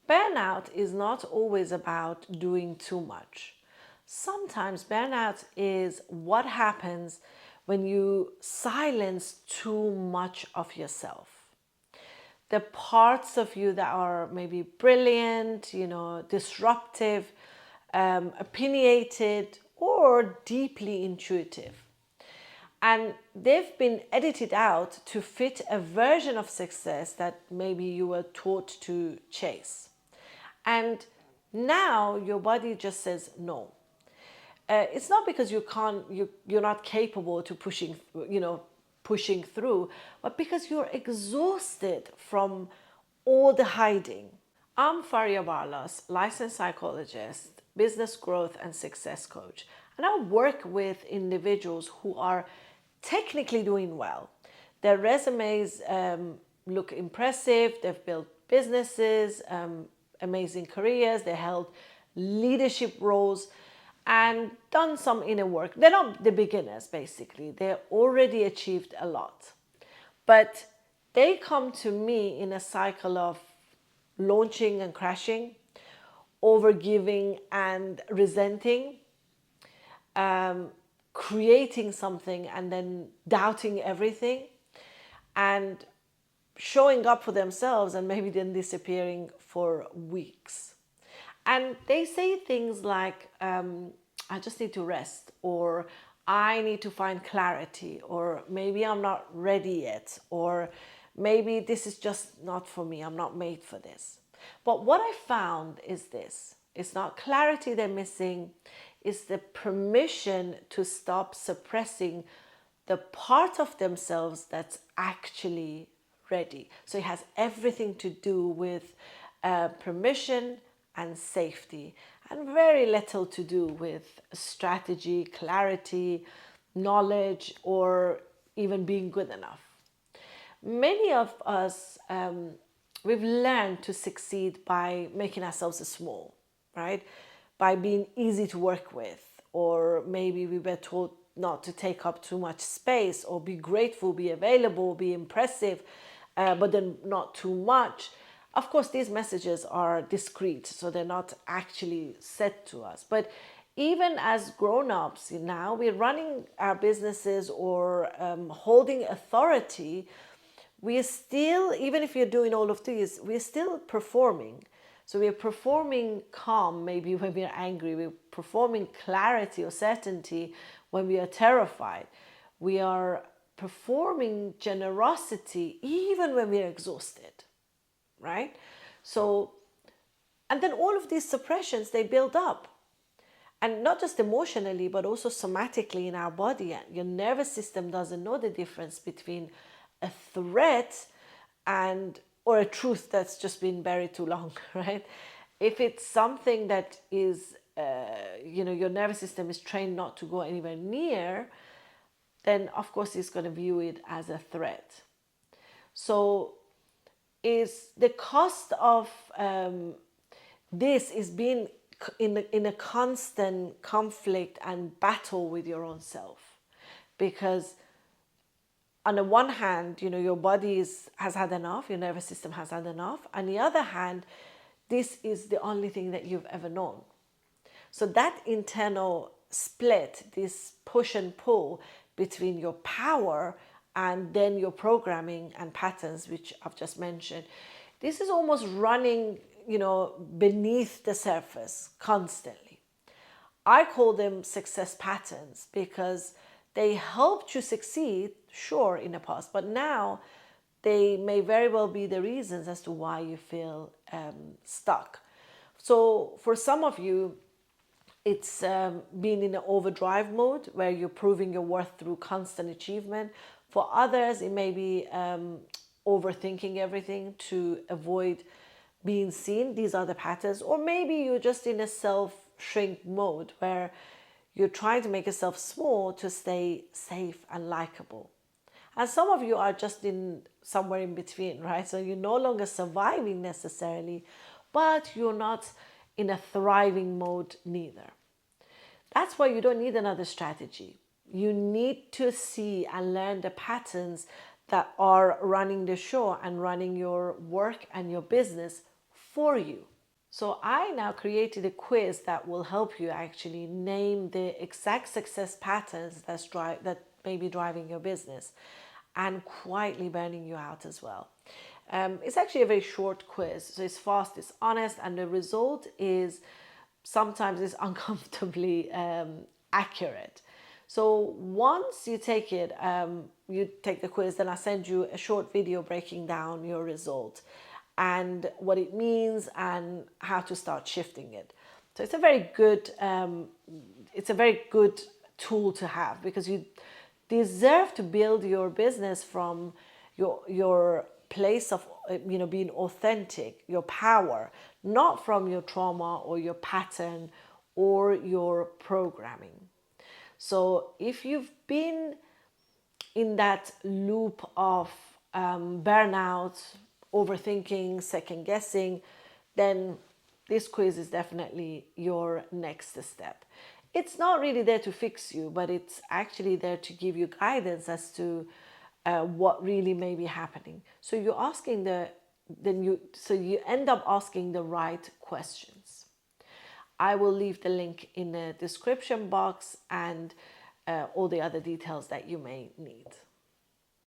Burnout is not always about doing too much. Sometimes burnout is what happens when you silence too much of yourself. The parts of you that are maybe brilliant, disruptive, opinionated, or deeply intuitive. And they've been edited out to fit a version of success that maybe you were taught to chase. And now your body just says no. It's not because you're not capable to pushing through, but because you're exhausted from all the hiding. I'm Faria Barlas, licensed psychologist, business growth and success coach, and I work with individuals who are technically doing well. Their resumes look impressive, they've built businesses, amazing careers, they held leadership roles, and done some inner work. They're not the beginners, basically, they've already achieved a lot. But they come to me in a cycle of launching and crashing, overgiving and resenting, creating something and then doubting everything, and showing up for themselves and maybe then disappearing for weeks. And they say things like, I just need to rest, or I need to find clarity, or maybe I'm not ready yet, or maybe this is just not for me, I'm not made for this. But what I found is this: it's not clarity they're missing, it's the permission to stop suppressing the part of themselves that's actually ready. So it has everything to do with permission and safety, and very little to do with strategy, clarity, knowledge, or even being good enough. Many of us, we've learned to succeed by making ourselves small, right? By being easy to work with, or maybe we were taught not to take up too much space, or be grateful, be available, be impressive, but then not too much. Of course, these messages are discreet, so they're not actually said to us. But even as grown-ups now, we're running our businesses or holding authority, we are still, even if you're doing all of these, we're still performing. So we're performing calm maybe when we're angry. We're performing clarity or certainty when we are terrified. We are performing generosity even when we're exhausted, right? So, and then all of these suppressions, they build up. And not just emotionally, but also somatically in our body. Your nervous system doesn't know the difference between a threat and or a truth that's just been buried too long, right? If it's something that is, your nervous system is trained not to go anywhere near, then of course it's going to view it as a threat. So is the cost of this is being in a constant conflict and battle with your own self, because on the one hand, your body has had enough, your nervous system has had enough. On the other hand, this is the only thing that you've ever known. So that internal split, this push and pull between your power and then your programming and patterns, which I've just mentioned, this is almost running, beneath the surface constantly. I call them success patterns because they helped you succeed, sure, in the past, but now they may very well be the reasons as to why you feel stuck. So for some of you, it's being in an overdrive mode where you're proving your worth through constant achievement. For others, it may be overthinking everything to avoid being seen. These are the patterns. Or maybe you're just in a self-shrink mode where you're trying to make yourself small to stay safe and likable. And some of you are just in somewhere in between, right? So you're no longer surviving necessarily, but you're not in a thriving mode neither. That's why you don't need another strategy. You need to see and learn the patterns that are running the show and running your work and your business for you. So I now created a quiz that will help you actually name the exact success patterns that may be driving your business and quietly burning you out as well. It's actually a very short quiz, so it's fast, it's honest, and the result is sometimes it's uncomfortably accurate. So once you take it, you take the quiz, then I send you a short video breaking down your result and what it means and how to start shifting it. So it's a very good tool to have, because you deserve to build your business from your place of being authentic, your power, not from your trauma or your pattern or your programming. So if you've been in that loop of burnout, overthinking, second guessing, then this quiz is definitely your next step. It's not really there to fix you, but it's actually there to give you guidance as to what really may be happening. So you're asking you end up asking the right questions. I will leave the link in the description box and all the other details that you may need.